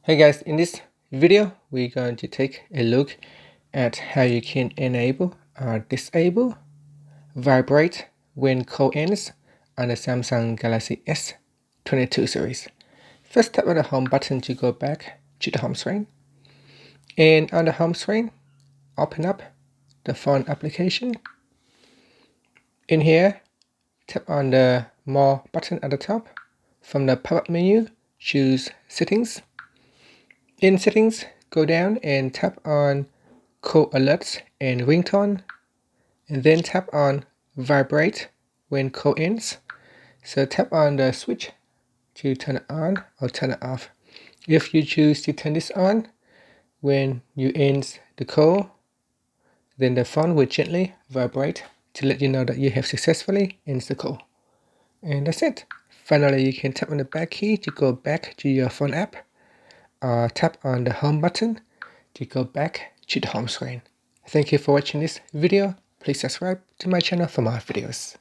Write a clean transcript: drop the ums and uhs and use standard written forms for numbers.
Hey guys, in this video we're going to take a look at how you can enable or disable Vibrate When Call Ends on the Samsung Galaxy S22 series. First, tap on the home button to go back to the home screen, and on the home screen open up the phone application. In here, tap on the More button at the top. From the pop-up menu, choose Settings. In Settings, go down and tap on Call Alerts and Ringtone, and then tap on Vibrate When Call Ends. So tap on the switch to turn it on or turn it off. If you choose to turn this on, when you end the call, then the phone will gently vibrate to let you know that you have successfully ended the call. And that's it. Finally, you can tap on the back key to go back to your phone app, or tap on the home button to go back to the home screen. Thank you for watching this video. Please subscribe to my channel for more videos.